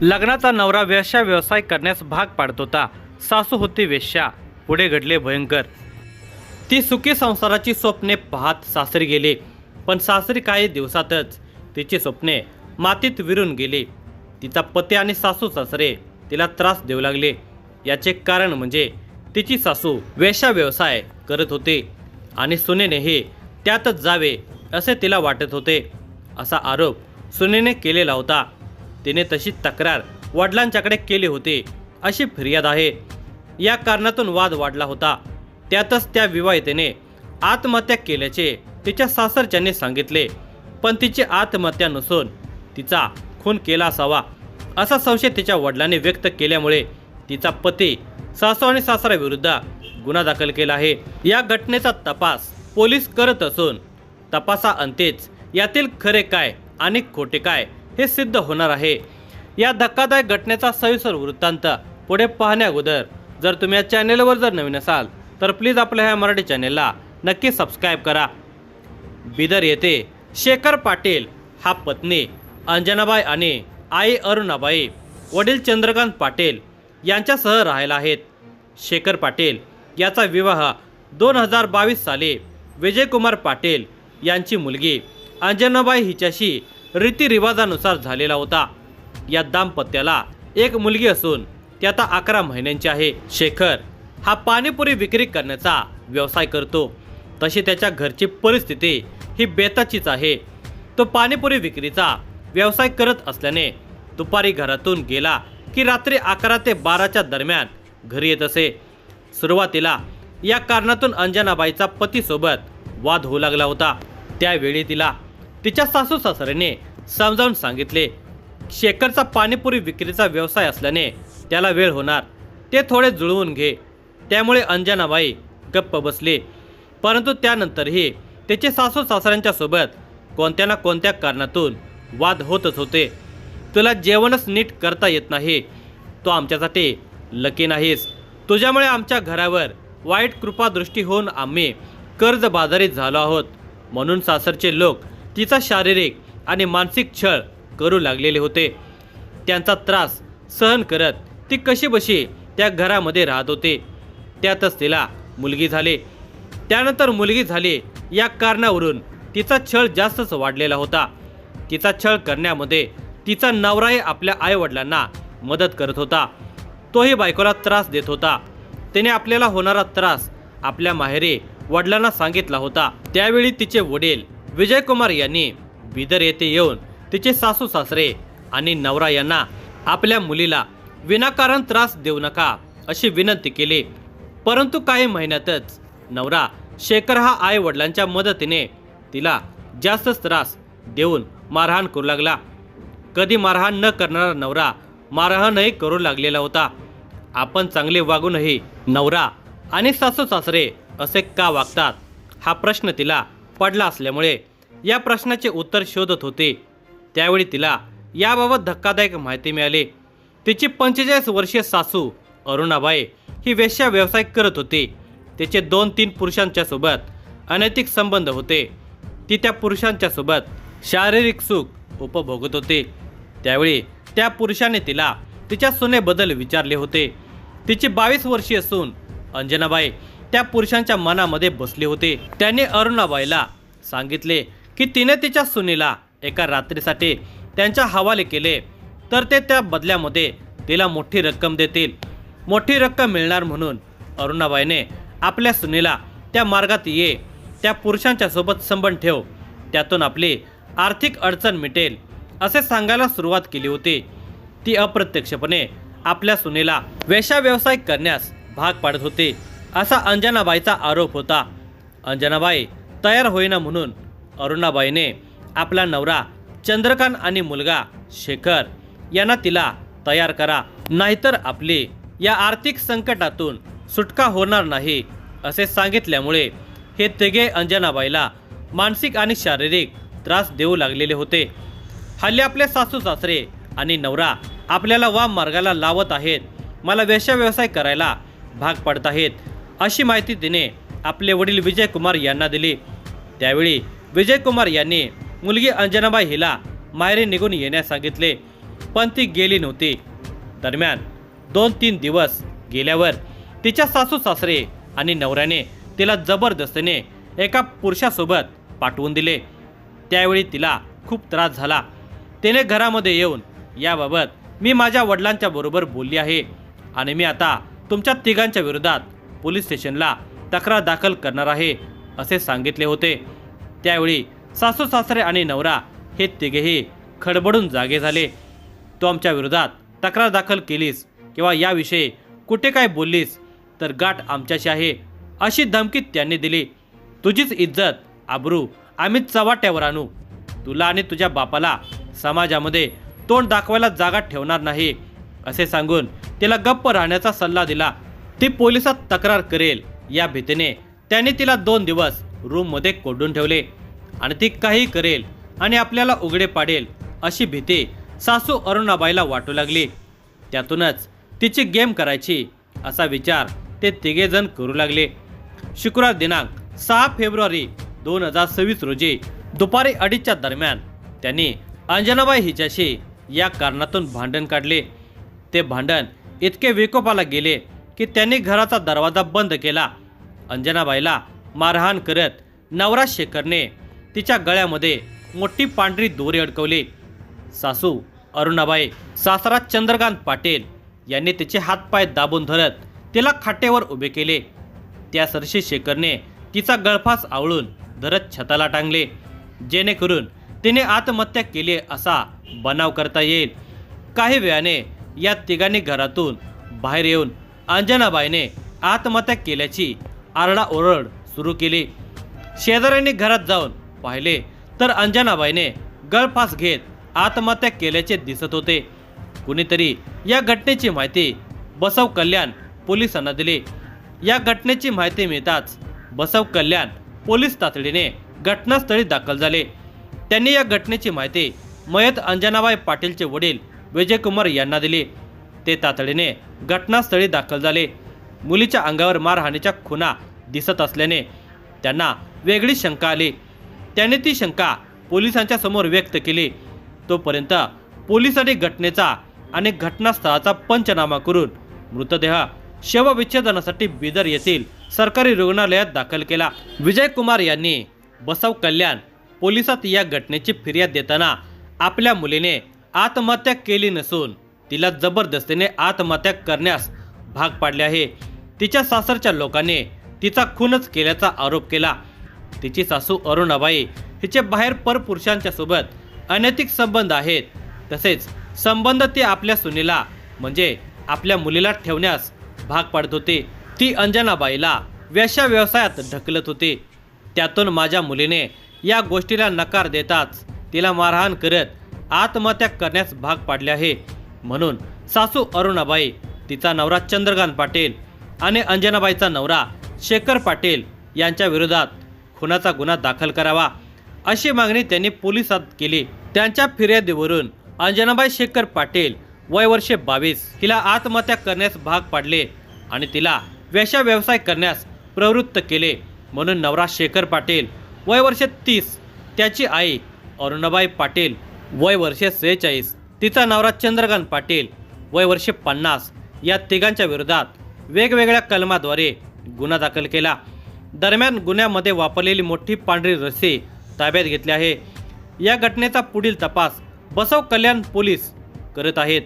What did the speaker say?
लग्नाचा नवरा वेश्या व्यवसाय करण्यास भाग पाडत होता. सासू होती वेश्या. पुढे घडले भयंकर. ती सुखी संसाराची स्वप्ने पाहत सासरी गेली. पण सासरी काही दिवसातच तिची स्वप्ने मातीत विरून गेली. तिचा पती आणि सासू सासरे तिला त्रास देऊ लागले. याचे कारण म्हणजे तिची सासू वेश्या व्यवसाय करत होते आणि सुनेनेही त्यातच जावे असे तिला वाटत होते. असा आरोप सुनेने केलेला होता. तिने तशी तक्रार वडिलांच्याकडे केली होती अशी फिर्याद आहे. या कारणातून वाद वाढला होता. त्यातच त्या विवाहितेने आत्महत्या केल्याचे तिच्या सासरच्यांनी सांगितले. पण तिची आत्महत्या नसून तिचा खून केला असावा असा संशय तिच्या वडिलांनी व्यक्त केल्यामुळे तिचा पती सासू आणि सासऱ्याविरुद्ध गुन्हा दाखल केला आहे. या घटनेचा तपास पोलीस करत असून तपासाअंतीच यातील खरे काय आणि खोटे काय हे सिद्ध होणार आहे. या धक्कादायक घटनेचा सविस्तर वृत्तांत पुढे पाहण्या अगोदर जर तुम्ही या चॅनेलवर जर नवीन असाल तर प्लीज आपल्या ह्या मराठी चॅनेलला नक्की सबस्क्राईब करा. बिदर येथे शेखर पाटील हा पत्नी अंजनाबाई आणि आई अरुणाबाई वडील चंद्रकांत पाटील यांच्यासह राहायला आहेत. शेखर पाटील याचा विवाह 2022 साली विजयकुमार पाटील यांची मुलगी अंजनाबाई हिच्याशी रीतिरिवाजानुसार झालेला होता. या दाम्पत्याला एक मुलगी असून ती आता 11 महिन्यांची आहे. शेखर हा पाणीपुरी विक्री करण्याचा व्यवसाय करतो. तशी त्याच्या घरची परिस्थिती ही बेताचीच आहे. तो पाणीपुरी विक्रीचा व्यवसाय करत असल्याने दुपारी घरातून गेला की रात्री 11 ते 12च्या दरम्यान घरी येत असे. सुरुवातीला या कारणातून अंजनाबाईचा पतीसोबत वाद होऊ लागला होता. त्यावेळी तिला तिच्या सासू सासऱ्याने समजावून सांगितले. शेखरचा पाणीपुरी विक्रीचा व्यवसाय असल्याने त्याला वेळ होणार, ते थोडे जुळवून घे. त्यामुळे अंजनाबाई गप्प बसली. परंतु त्यानंतरही तिचे सासू सासऱ्यांच्या सोबत कोणत्या ना कोणत्या कारणातून वाद होतच होते. तुला जेवणच नीट करता येत नाही, तो आमच्यासाठी लकी नाहीस. तुझ्यामुळे आमच्या घरावर वाईट कृपादृष्टी होऊन आम्ही कर्जबाजारीत झालो आहोत. म्हणून सासरचे लोक तिचा शारीरिक आणि मानसिक छळ करू लागलेले होते. त्यांचा त्रास सहन करत ती कशीबशी त्या घरामध्ये राहत होते. त्यातच तिला मुलगी झाली. त्यानंतर मुलगी झाली या कारणावरून तिचा छळ जास्तच वाढलेला होता. तिचा छळ करण्यामध्ये तिचा नवराही आपल्या आईवडिलांना मदत करत होता. तोही बायकोला त्रास देत होता. तिने आपल्याला होणारा त्रास आपल्या माहेरी वडिलांना सांगितला होता. त्यावेळी तिचे वडील विजयकुमार यांनी बिदर येथे येऊन तिचे सासू सासरे आणि नवरा यांना आपल्या मुलीला विनाकारण त्रास देऊ नका अशी विनंती केली. परंतु काही महिन्यातच नवरा शेखर हा आई वडिलांच्या मदतीने तिला जास्तच त्रास देऊन मारहाण करू लागला. कधी मारहाण न करणारा नवरा मारहाणही करू लागलेला होता. आपण चांगले वागूनही नवरा आणि सासू सासरे असे का वागतात हा प्रश्न तिला पडला असल्यामुळे या प्रश्नाचे उत्तर शोधत होते. त्यावेळी तिला याबाबत धक्कादायक माहिती मिळाली. तिची 45 वर्षीय सासू अरुणाबाई ही वेश्या व्यवसाय करत होती. तिचे 2-3 पुरुषांच्या सोबत अनैतिक संबंध होते. ती त्या पुरुषांच्या सोबत शारीरिक सुख उपभोगत होते. त्यावेळी त्या पुरुषाने तिला तिच्या सुनेबद्दल विचारले होते. तिची 22 वर्षीय सून अंजनाबाई त्या पुरुषांच्या मनामध्ये बसले होते. त्याने अरुणाबाईला सांगितले की तिने तिच्या सुनेला एका रात्रीसाठी त्यांच्या हवाले केले तर ते त्या बदल्यामध्ये तिला मोठी रक्कम देतील. मोठी रक्कम मिळणार म्हणून अरुणाबाईने आपल्या सुनेला त्या मार्गात ये, त्या पुरुषांच्या सोबत संबंध ठेव, त्यातून आपली आर्थिक अडचण मिटेल असे सांगायला सुरुवात केली होती. ती अप्रत्यक्षपणे आपल्या सुनेला वेश्या व्यवसाय करण्यास भाग पाडत होते असा अंजनाबाईचा आरोप होता. अंजनाबाई तयार होईना म्हणून अरुणाबाईने आपला नवरा चंद्रकांत आणि मुलगा शेखर यांना तिला तयार करा, नाहीतर आपली या आर्थिक संकटातून सुटका होणार नाही असे सांगितल्यामुळे हे तिघे अंजनाबाईला मानसिक आणि शारीरिक त्रास देऊ लागलेले होते. हल्ली आपले सासू सासरे आणि नवरा आपल्याला वाम मार्गाला लावत आहेत, मला वेश्या व्यवसाय करायला भाग पडत आहेत अशी माहिती तिने आपले वडील विजयकुमार यांना दिली. त्यावेळी विजयकुमार यांनी मुलगी अंजनाबाई हिला माहेरी निघून येण्यास सांगितले. पण ती गेली नव्हती. दरम्यान 2-3 दिवस गेल्यावर तिच्या सासू सासरे आणि नवऱ्याने तिला जबरदस्तीने एका पुरुषासोबत पाठवून दिले. त्यावेळी तिला खूप त्रास झाला. तिने घरामध्ये येऊन याबाबत मी माझ्या वडिलांच्या बरोबर बोलली आहे आणि मी आता तुमच्या तिघांच्या विरोधात पोलीस स्टेशनला तक्रार दाखल करणार आहे असे सांगितले होते. त्यावेळी सासू सासरे आणि नवरा हे तिघेही खडबडून जागे झाले. तू आमच्या विरोधात तक्रार दाखल केलीस किंवा याविषयी कुठे काय बोललीस तर गाठ आमच्याशी आहे अशी धमकी त्यांनी दिली. तुझीच इज्जत आबरू आम्ही चव्हाट्यावर आणू. तुला आणि तुझ्या बापाला समाजामध्ये तोंड दाखवायला जागा ठेवणार नाही असे सांगून तिला गप्प राहण्याचा सल्ला दिला. ती पोलिसात तक्रार करेल या भीतीने त्यांनी तिला 2 दिवस रूममध्ये कोंडून ठेवले आणि ती काही करेल आणि आपल्याला उघडे पाडेल अशी भीती सासू अरुणाबाईला वाटू लागली. त्यातूनच तिची गेम करायची असा विचार ते तिघेजण करू लागले. शुक्रवार दिनांक 6 फेब्रुवारी 2026 रोजी दुपारी 2:30च्या दरम्यान त्यांनी अंजनाबाई हिच्याशी या कारणातून भांडण काढले. ते भांडण इतके विकोपाला गेले की त्यांनी घराचा दरवाजा बंद केला. अंजनाबाईला मारहाण करत नवरा शेखरने तिच्या गळ्यामध्ये मोठी पांढरी दोरी अडकवली. सासू अरुणाबाई, सासरा चंद्रकांत पाटील यांनी तिचे हातपाय दाबून धरत तिला खाटेवर उभे केले. त्यासरशी शेखरने तिचा गळफास आवळून धरत छताला टांगले जेणेकरून तिने आत्महत्या केली असा बनाव करता येईल. काही वेळाने या तिघांनी घरातून बाहेर येऊन अंजनाबाईने आत्महत्या केल्याची आरडाओरड सुरू केली. शेजाऱ्यांनी घरात जाऊन पाहिले तर अंजनाबाईने गळफास घेत आत्महत्या केल्याचे दिसत होते. कुणीतरी या घटनेची माहिती बसव कल्याण पोलिसांना दिली. या घटनेची माहिती मिळताच बसव कल्याण पोलीस तातडीने घटनास्थळी दाखल झाले. त्यांनी या घटनेची माहिती मयत अंजनाबाई पाटीलचे वडील विजयकुमार यांना दिली. ते तातडीने घटनास्थळी दाखल झाले. मुलीच्या अंगावर मारहाणीच्या खुणा दिसत असल्याने त्यांना वेगळी शंका आली. त्यांनी ती शंका पोलिसांच्या समोर व्यक्त केली. तोपर्यंत पोलिसांनी घटनेचा आणि घटनास्थळाचा पंचनामा करून मृतदेह शवविच्छेदनासाठी बिदर येथील सरकारी रुग्णालयात दाखल केला. विजयकुमार यांनी बसव कल्याण पोलिसात या घटनेची फिर्याद देताना आपल्या मुलीने आत्महत्या केली नसून तिला जबरदस्तीने आत्महत्या करण्यास भाग पाडले आहे. तिच्या सासरच्या लोकांनी तिचा खूनच केल्याचा आरोप केला. तिची सासू अरुणाबाई हिचे बाहेर परपुरुषांच्या सोबत अनैतिक संबंध आहेत. तसेच संबंध ती आपल्या सुनेला म्हणजे आपल्या मुलीला ठेवण्यास भाग पाडत होती. ती अंजनाबाईला वेश्या व्यवसायात ढकलत होती. त्यातून माझ्या मुलीने या गोष्टीला नकार देताच तिला मारहाण करत आत्महत्या करण्यास भाग पाडले आहे. म्हणून सासू अरुणाबाई, तिचा नवरा चंद्रकांत पाटील आणि अंजनाबाईचा नवरा शेखर पाटील यांच्या विरोधात खुनाचा गुन्हा दाखल करावा अशी मागणी त्यांनी पोलिसात केली. त्यांच्या फिर्यादीवरून अंजनाबाई शेखर पाटील वय वर्षे 22 हिला आत्महत्या करण्यास भाग पाडले आणि तिला वेश्या व्यवसाय करण्यास प्रवृत्त केले. म्हणून नवरा शेखर पाटील वय वर्षे 30, त्याची आई अरुणाबाई पाटील वय वर्षे 46, तिचा नवरा चंद्रकांत पाटील वय वर्षे 50 या तिघांच्या विरोधात वेगवेगळ्या कलमाद्वारे गुन्हा दाखल केला. दरम्यान गुन्ह्यामध्ये वापरलेली मोठी पांढरी रस्सी ताब्यात घेतली आहे. या घटनेचा पुढील तपास बसव कल्याण पोलीस करत आहेत.